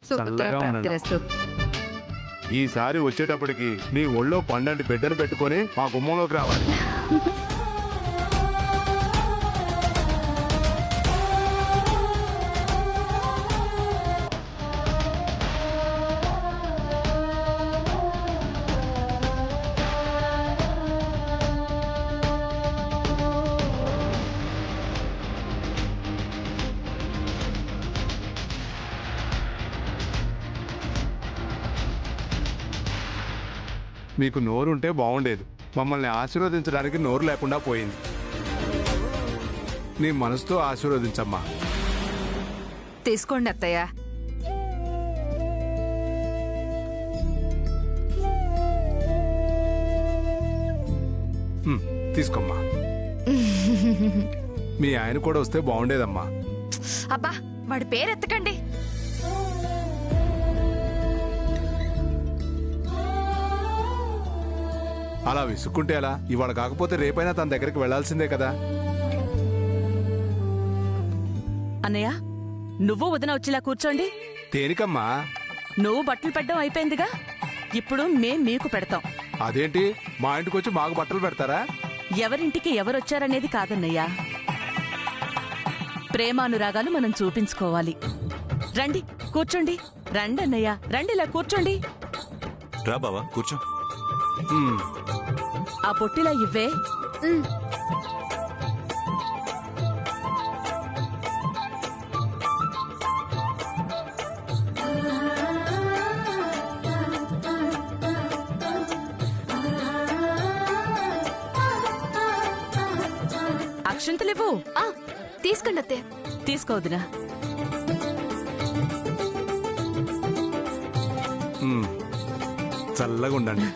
చల్లగా ఉండండి. ఈసారి వచ్చేటప్పటికి నీ ఒళ్ళో పండంటి బిడ్డను పెట్టుకొని మా గుమ్మంలోకి రావాలి. మీకు నోరుంటే బాగుండేది. మమ్మల్ని ఆశీర్వదించడానికి నోరు లేకుండా పోయింది. నీ మనసుతో ఆశీర్వదించమ్మా. తీసుకోండి అత్తయ్య. తీసుకోమ్మా. మీ ఆయన కూడా వస్తే బాగుండేదమ్మా. అబ్బా, వాడి పేరెత్తకండి. అలా విసుక్కుంటే ఎలా? ఇవాళ కాకపోతే రేపైనా తన దగ్గరికి వెళ్లాల్సిందే కదా. అన్నయ్య, నువ్వు వదిన వచ్చేలా కూర్చోండి. దేనికమ్మా? నువ్వు బట్టలు పెట్టడం అయిపోయిందిగా, ఇప్పుడు మేం మీకు పెడతాం. అదేంటి, మా ఇంటికి వచ్చి మాకు బట్టలు పెడతారా? ఎవరింటికి ఎవరొచ్చారనేది కాదన్నయ్యా, ప్రేమానురాగాలు మనం చూపించుకోవాలి. రండి కూర్చోండి. రండి అన్నయ్య, రండి, ఇలా కూర్చోండి. రా బావా, కూర్చో. ఆ పొట్టిలా ఇవ్వే. అక్షంతలివ్వు. తీసుకోండి అత్తయ్య. తీసుకోవద్దునా. చల్లగా ఉండండి.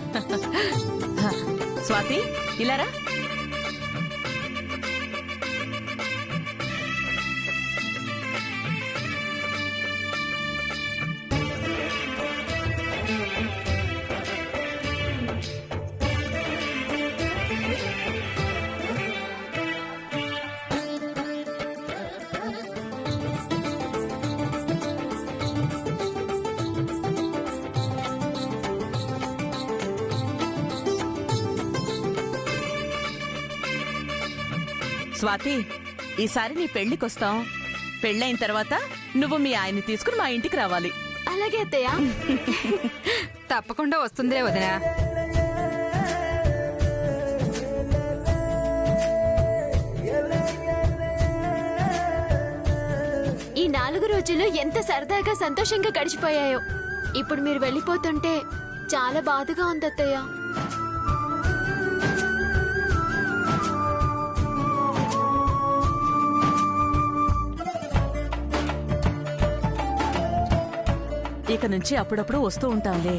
స్వాతి, ఇలారా. స్వాతి, ఈసారి నీ పెళ్లికొస్తాం. పెళ్ళైన తర్వాత నువ్వు మీ ఆయన్ని తీసుకుని మా ఇంటికి రావాలి. అలాగే అత్తయ్య. తప్పకుండా వస్తుందే వదిన. ఈ 4 రోజులు ఎంత సరదాగా సంతోషంగా గడిచిపోయాయో. ఇప్పుడు మీరు వెళ్ళిపోతుంటే చాలా బాధగా ఉంది అత్తయ్య. ఇక నుంచి అప్పుడప్పుడు వస్తూ ఉంటాంలే.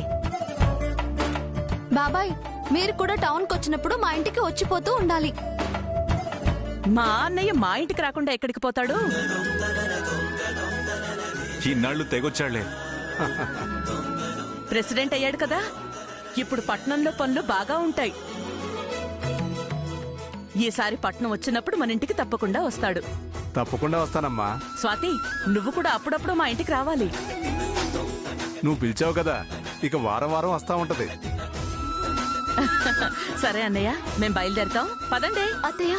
బాబాయ్, మీరు కూడా టౌన్కి వచ్చినప్పుడు మా ఇంటికి వచ్చిపోతూ ఉండాలి. మా అన్నయ్య మా ఇంటికి రాకుండా ఎక్కడికి పోతాడు? ఈనాళ్లు తెగొచ్చాళ్లే. ప్రెసిడెంట్ అయ్యాడు కదా, ఇప్పుడు పట్నంలో పనులు బాగా ఉంటాయి. ఈసారి పట్నం వచ్చినప్పుడు మన ఇంటికి తప్పకుండా వస్తాడు. తప్పకుండా వస్తానమ్మా. స్వాతి, నువ్వు కూడా అప్పుడప్పుడు మా ఇంటికి రావాలి. నువ్వు పిలిచావు కదా, ఇక వారం వారం వస్తా ఉంటది. సరే అన్నయ్య, మేం బయలుదేరుతాం. పదండి అత్తయ్య.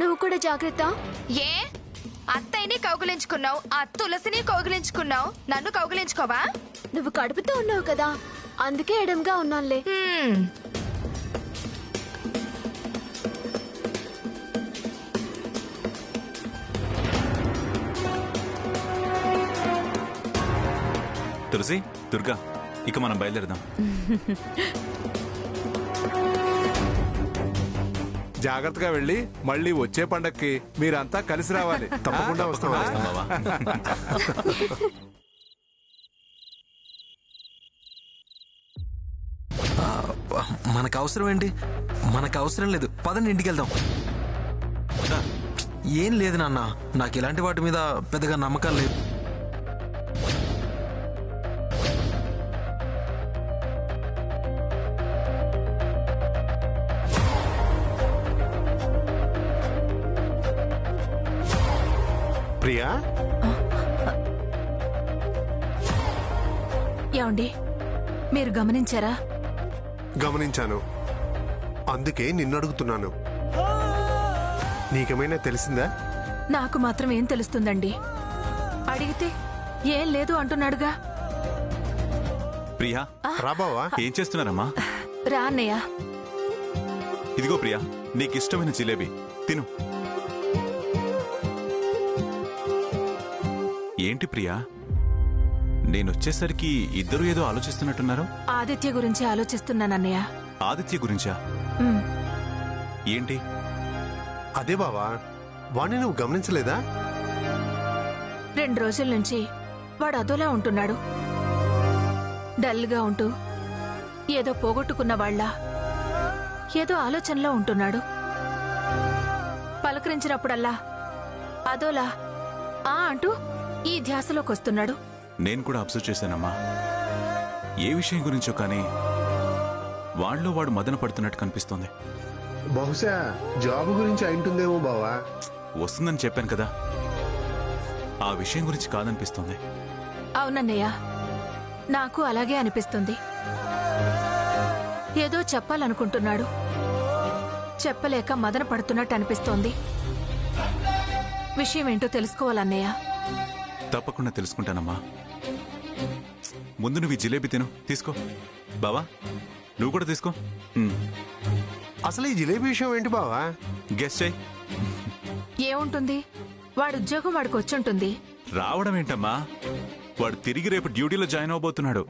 నువ్వు కూడా జాగ్రత్త. ఏ అత్తయ్యని కౌగిలించుకున్నావు, ఆ తులసిని కౌగిలించుకున్నావు, నన్ను కౌగిలించుకోవా? నువ్వు కడుపుతో ఉన్నావు కదా, అందుకే ఎడంగా ఉన్నానులే. తులసి, దుర్గా, ఇక మనం బయలుదేరదాం. జాగ్రత్తగా వెళ్ళి మళ్ళీ వచ్చే పండక్కి మీరంతా కలిసి రావాలి. తప్పకుండా వస్తాం. వస్తాం బావా. మనకు అవసరం ఏంటి? మనకు అవసరం లేదు, పదండి ఇంటికి వెళ్దాం. వద్దా? ఏం లేదు నాన్న, నాకు ఇలాంటి వాటి మీద పెద్దగా నమ్మకం లేదు. ప్రియా, ఏమండి, మీరు గమనించారా? గమనించాను, అందుకే నిన్ను అడుగుతున్నాను. నీకేమైనా తెలిసిందా? నాకు మాత్రం ఏం తెలుస్తుందండి? అడిగితే ఏం లేదు అంటున్నాడుగా. ప్రియా, రాబావా? ఏం చేస్తున్నారమ్మా? రా అన్నయ్య. ఇదిగో ప్రియా, నీకిష్టమైన జిలేబీ తిను. ఏంటి ప్రియా, నేనొచ్చేసరికి ఇద్దరు ఏదో ఆలోచిస్తున్నట్టున్నారు. ఆదిత్య గురించి ఆలోచిస్తున్నానన్నయ్య. ఆదిత్య గురించా? ఏంటి? అదే బావా, వాణ్ణి నువ్వు గమనించలేదా? 2 రోజుల నుంచి వాడు అదోలా ఉంటున్నాడు. డల్గా ఉంటూ ఏదో పోగొట్టుకున్న వాళ్ళ ఏదో ఆలోచనలో ఉంటున్నాడు. పలకరించినప్పుడల్లా అదోలా అంటూ ఈ ధ్యాసలోకొస్తున్నాడు. నేను కూడా అబ్జర్వ్ చేశానమ్మా. ఏ విషయం గురించో కానీ వాళ్ళలో వాడు మదన పడుతున్నట్టు కనిపిస్తోంది. బహుశా జాబ్ గురించి అయింటుందేమో బావా. వస్తుందని చెప్పాను కదా, ఆ విషయం గురించి కాదనిపిస్తోంది. అవునన్నయ్య, నాకు అలాగే అనిపిస్తుంది. ఏదో చెప్పాలనుకుంటున్నాడు, చెప్పలేక మదన పడుతున్నట్టు అనిపిస్తోంది. విషయం ఏంటో తెలుసుకోవాలన్నయ్య. తప్పకుండా తెలుసుకుంటానమ్మా. ముందు నువ్వు ఈ జిలేబీ తిను, తీసుకో. బావా, నువ్వు కూడా తీసుకో. అసలు ఈ జిలేబీ విషయం ఏంటి బావా? గెస్ట్ చేయి. ఏముంటుంది, వాడు ఉద్యోగం వాడికి వచ్చుంటుంది. రావడం ఏంటమ్మా, వాడు తిరిగి రేపు డ్యూటీలో జాయిన్ అవబోతున్నాడు.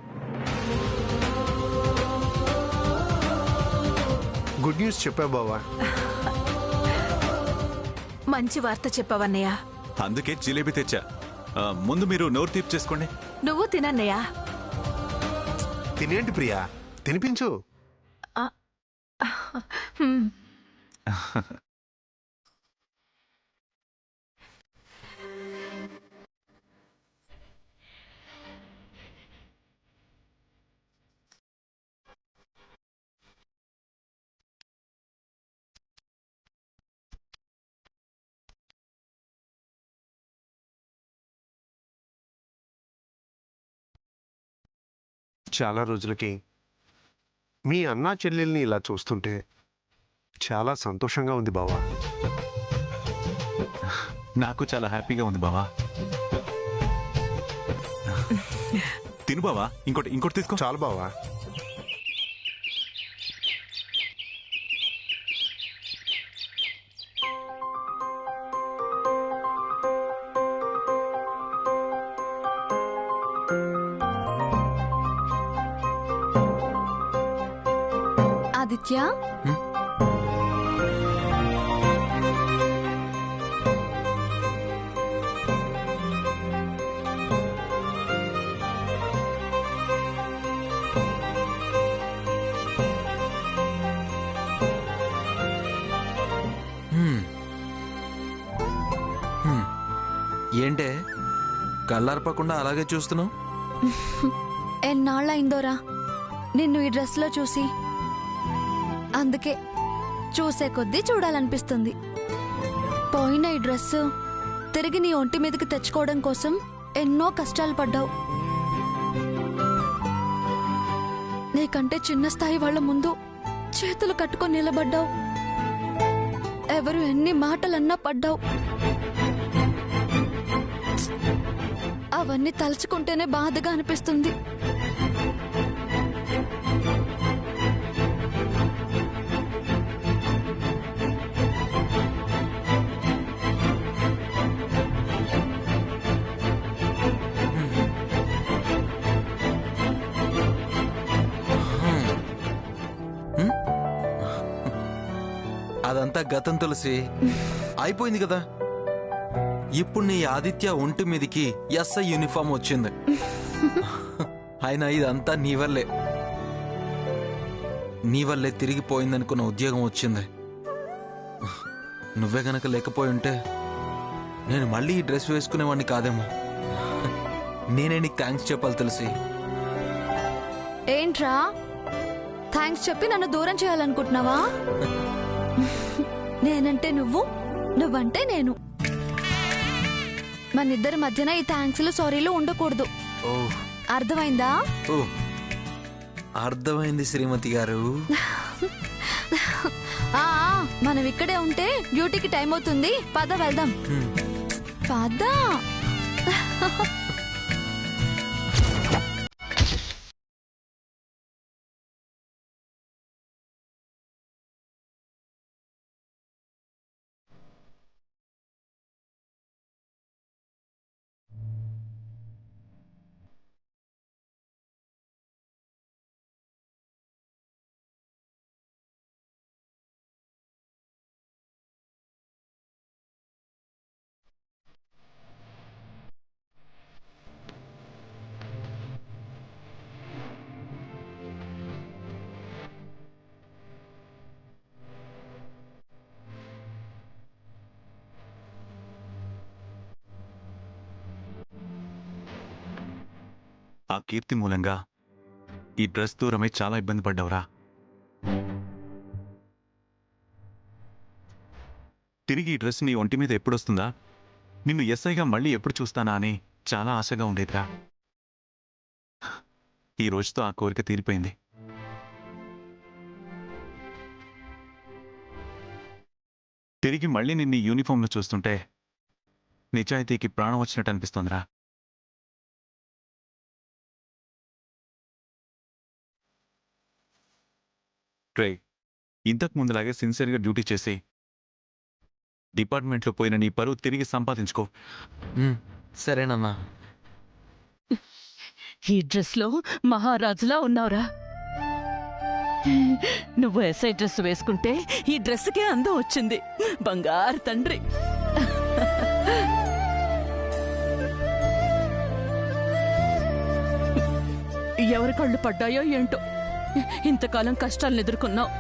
గుడ్ న్యూస్ చెప్పా బావా. మంచి వార్త చెప్పవన్నయ్య. అందుకే జిలేబీ తెచ్చా. ముందు మీరు నోరు తీపి చేసుకోండి. నువ్వు తినన్నయ్యా. తినేంటి ప్రియా, తినిపించు. చాలా రోజులకి మీ అన్నా చెల్లెల్ని ఇలా చూస్తుంటే చాలా సంతోషంగా ఉంది బావా. నాకు చాలా హ్యాపీగా ఉంది బావా. తిను బావా, ఇంకోటి తీసుకో. చాలు బావా. ఆదిత్య, ఏంటే కళ్ళార్పకుండా అలాగే చూస్తున్నావు? ఎన్నాళ్ళయిందోరా నిన్ను ఈ డ్రెస్ లో చూసి, అందుకే చూసే కొద్దీ చూడాలనిపిస్తుంది. పోయిన ఈ డ్రెస్ తిరిగి నీ ఒంటి మీదకి తెచ్చుకోవడం కోసం ఎన్నో కష్టాలు పడ్డావు. నీకంటే చిన్న స్థాయి వాళ్ళ ముందు చేతులు కట్టుకొని నిలబడ్డావు. ఎవరు ఎన్ని మాటలన్నా పడ్డావు. అవన్నీ తలుచుకుంటేనే బాధగా అనిపిస్తుంది. అదంతా గతం తులసి, అయిపోయింది కదా. ఇప్పుడు నీ ఆదిత్య ఒంటి మీదకి ఎస్ఐ యూనిఫామ్ వచ్చింది. అయినా ఇదంతా నీ వల్లే తిరిగిపోయిందనుకున్న ఉద్యోగం వచ్చింది. నువ్వే గనక లేకపోయి ఉంటే నేను మళ్ళీ ఈ డ్రెస్ వేసుకునేవాడిని కాదేమో. నేనే నీకు థ్యాంక్స్ చెప్పాలి తులసి. ఏంట్రా థ్యాంక్స్ చెప్పి నన్ను దూరం చేయాలనుకుంటున్నావా? నేనంటే నువ్వు, నువ్వంటే నేను. మనిద్దరి మధ్యన ఈ థ్యాంక్స్లు సారీలు ఉండకూడదు. ఓ అర్థమైందా? ఓ అర్థమైంది శ్రీమతి గారు. మనం ఇక్కడే ఉంటే డ్యూటీకి టైం అవుతుంది. పద వెళ్దాం. పద. ఆ కీర్తి మూలంగా ఈ డ్రెస్ దూరమై చాలా ఇబ్బంది పడ్డావురా. తిరిగి ఈ డ్రెస్ నీ ఒంటి మీద ఎప్పుడొస్తుందా, నిన్ను ఎస్ఐగా మళ్ళీ ఎప్పుడు చూస్తానా అని చాలా ఆశగా ఉండేదిరా. ఈ రోజుతో ఆ కోరిక తీరిపోయింది. తిరిగి మళ్ళీ నిన్ను ఈ యూనిఫామ్లో చూస్తుంటే నిజాయితీకి ప్రాణం వచ్చినట్టు అనిపిస్తోందిరా. ట్రై ఇంతకు ముందులాగే సిన్సియర్గా డ్యూటీ చేసి డిపార్ట్మెంట్లో పోయిన నీ పరువు తిరిగి సంపాదించుకో. సరేనన్నా. ఈ డ్రెస్ లో మహారాజులా ఉన్నావురా. నువ్వు ఎస్ఐ డ్రెస్ వేసుకుంటే ఈ డ్రెస్కే అందం వచ్చింది. బంగారు తండ్రి. ఎవరి కళ్ళు పడ్డాయో ఏంటో, ఇంతకాలం కష్టాలను ఎదుర్కొన్నావు.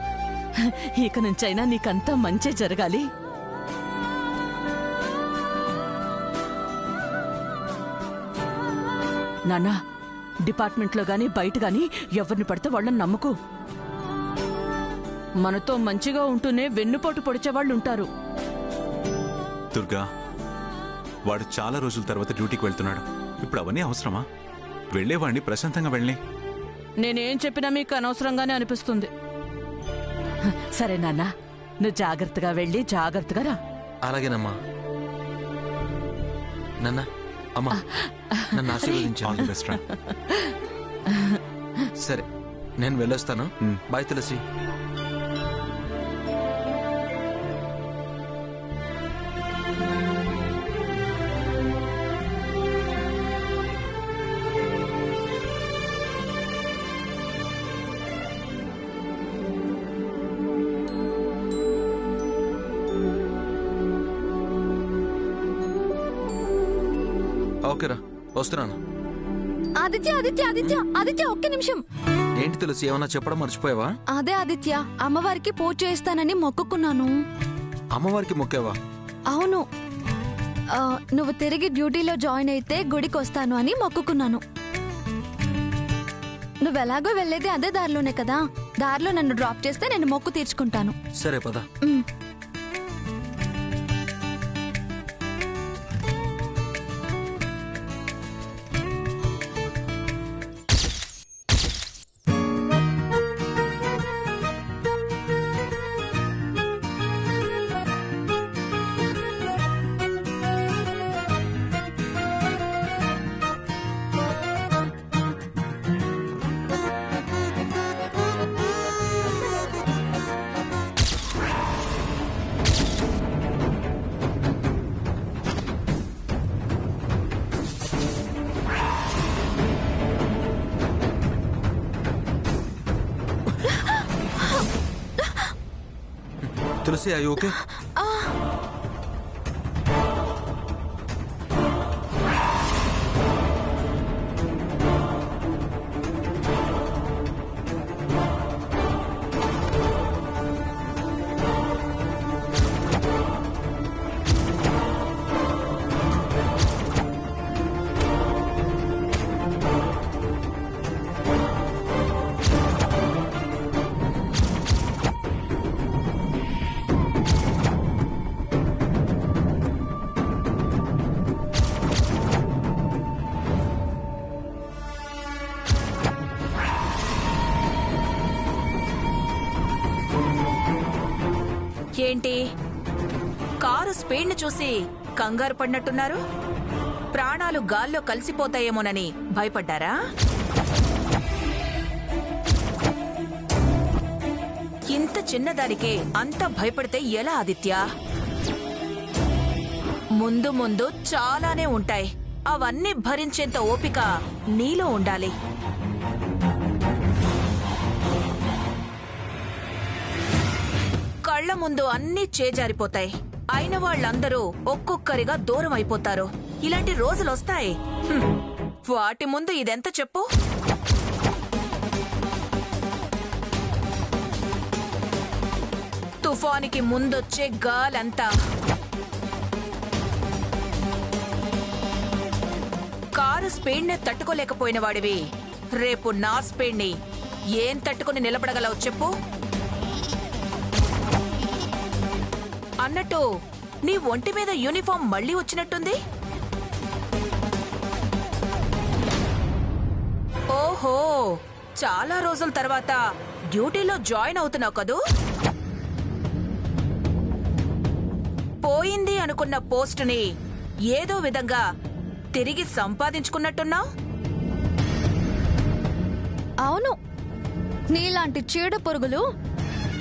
ఇక నుంచైనా నీకంతా మంచే జరగాలి. నాన్నా, డిపార్ట్మెంట్లో గాని బయట గాని ఎవరిని పడితే వాళ్ళని నమ్మకు. మనతో మంచిగా ఉంటూనే వెన్నుపోటు పొడిచేవాళ్ళు ఉంటారు. దుర్గా, వాడు చాలా రోజుల తర్వాత డ్యూటీకి వెళ్తున్నాడు. ఇప్పుడు అవన్నీ అవసరమా? వెళ్లేవాడిని ప్రశాంతంగా వెళ్ళి. నేనేం చెప్పినా మీకు అనవసరంగానే అనిపిస్తుంది. సరే నాన్న, నువ్వు జాగ్రత్తగా వెళ్ళి జాగ్రత్తగా రా. అలాగేనమ్మా. నాన్న, అమ్మా, నన్ను ఆశీర్వదించాను. సరే, నేను వెళ్ళొస్తాను. బాయ్ తులసి. ఓకేరా, వస్తున్నాను. ఆదిత్య ఆదిత్య ఆదిత్య ఆదిత్య ఒక్క నిమిషం. ఏంటి తులసి, ఏమన్నా చెప్పడం మర్చిపోయావా? అదే ఆదిత్య, అమ్మవారికి పూజ చేస్తానని మొక్కుకున్నాను. అమ్మవారికి మొక్కావా? అవును, నువ్వు తిరిగి డ్యూటీలో జాయిన్ అయితే గుడికి వస్తాను అని మొక్కుకున్నాను. నువ్వెలాగో వెళ్ళేది అదే దారిలోనే కదా, దారిలో నన్ను డ్రాప్ చేస్తే నేను మొక్కు తీర్చుకుంటాను. సరే పద. తులసి అయ్యి ఓకే? ఏంటి కారు స్పీడ్ని చూసి కంగారు పడినట్టున్నారు? ప్రాణాలు గాల్లో కలిసిపోతాయేమోనని భయపడ్డారా? ఇంత చిన్నదానికే అంత భయపడితే ఎలా ఆదిత్య? ముందు ముందు చాలానే ఉంటాయి. అవన్నీ భరించేంత ఓపిక నీలో ఉండాలి. కళ్ల ముందు అన్నీ చేజారిపోతాయి. అయిన వాళ్ళందరూ ఒక్కొక్కరిగా దూరం అయిపోతారు. ఇలాంటి రోజులొస్తాయి. వాటి ముందు ఇదెంత చెప్పు? తుఫానికి ముందొచ్చే గాలంతా. కారు స్పీడ్నే తట్టుకోలేకపోయిన వాడివి రేపు నా స్పీడ్ని ఏం తట్టుకుని నిలబడగలవు చెప్పు? అన్నట్టు నీ ఒంటి మీద యూనిఫామ్ మళ్ళీ వచ్చినట్టుంది. ఓహో, చాలా రోజుల తర్వాత డ్యూటీలో జాయిన్ అవుతున్నావు కదూ? పోయింది అనుకున్న పోస్టుని ఏదో విధంగా తిరిగి సంపాదించుకున్నట్టున్నావు. అవును, నీలాంటి చీడ పురుగులు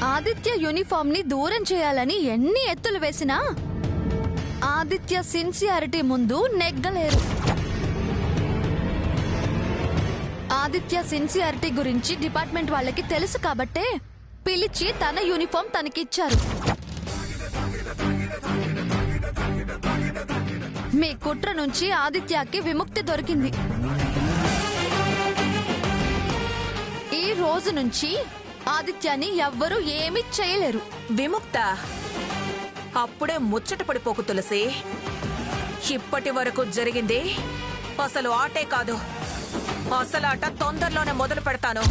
ఆదిత్య యూనిఫామ్ ని దూరం చేయాలని ఎన్ని ఎత్తులు వేసినా ఆదిత్య సిన్సియారిటీ ముందు నెగ్గలేరు. ఆదిత్య సిన్సియారిటీ గురించి డిపార్ట్మెంట్ వాళ్ళకి తెలుసు కాబట్టే పిలిచి తన యూనిఫామ్ తనకిచ్చారు. మీ కుట్ర నుంచి ఆదిత్యకి విముక్తి దొరికింది. ఈ రోజు నుంచి ఆదిత్యాన్ని ఎవ్వరూ ఏమీ చేయలేరు. విముక్త? అప్పుడే ముచ్చట పడిపోకు తులసి. ఇప్పటి వరకు జరిగింది అసలు ఆటే కాదు. అసలాట తొందరలోనే మొదలు పెడతాను.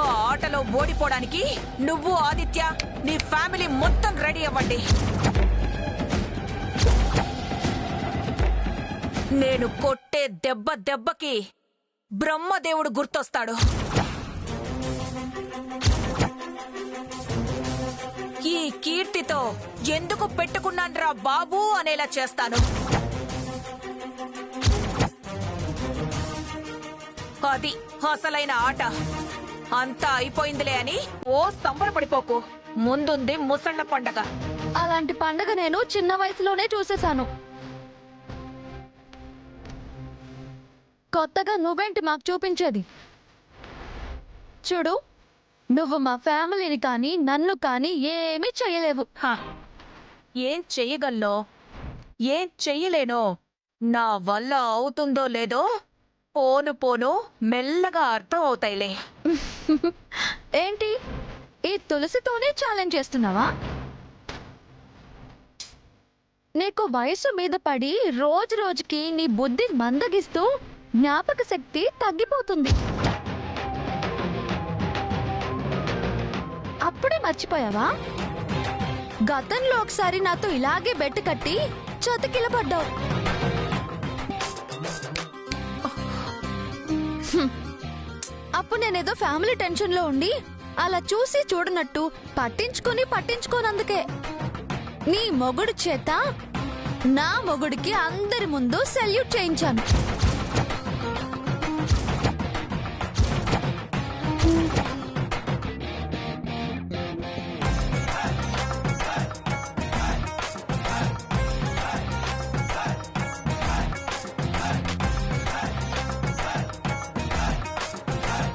ఆ ఆటలో ఓడిపోవడానికి నువ్వు, ఆదిత్య, నీ ఫ్యామిలీ మొత్తం రెడీ అవ్వండి. నేను కొట్టే దెబ్బకి బ్రహ్మదేవుడు గుర్తొస్తాడు. ఈ కీర్తితో ఎందుకు పెట్టుకున్నాన్రా బాబూ అనేలా చేస్తాను. అది అసలైన ఆట. అంతా అయిపోయిందిలే అని ఓ సంబరపడిపోకు. ముందుంది ముసళ్ళ పండగ. అలాంటి పండగ నేను చిన్న వయసులోనే చూసేశాను. కొత్తగా నువ్వేంటి మాకు చూపించేది? చూడు, నువ్వు మా ఫ్యామిలీని కానీ నన్ను కానీ ఏమీ చెయ్యలేవు. ఏం చెయ్యగలనో ఏం చెయ్యలేనో నా వల్ల అవుతుందో లేదో పోను పోను మెల్లగా అర్థం అవుతాయిలే. ఏంటి, ఈ తులసితోనే ఛాలెంజ్ చేస్తున్నావా? నీకు వయసు మీద పడి రోజు రోజుకి నీ బుద్ధి మందగిస్తూ జ్ఞాపక శక్తి తగ్గిపోతుంది. అప్పుడే మర్చిపోయావా? గతంలో ఒకసారి నాతో ఇలాగే బెట్టు కట్టి చతికిలబడ్డావు. అప్పుడు నేనేదో ఫ్యామిలీ టెన్షన్ లో ఉండి అలా చూసి చూడనట్టు పట్టించుకోనందుకే నీ మొగుడు చేత నా మొగుడికి అందరి ముందు సెల్యూట్ చేయించాను.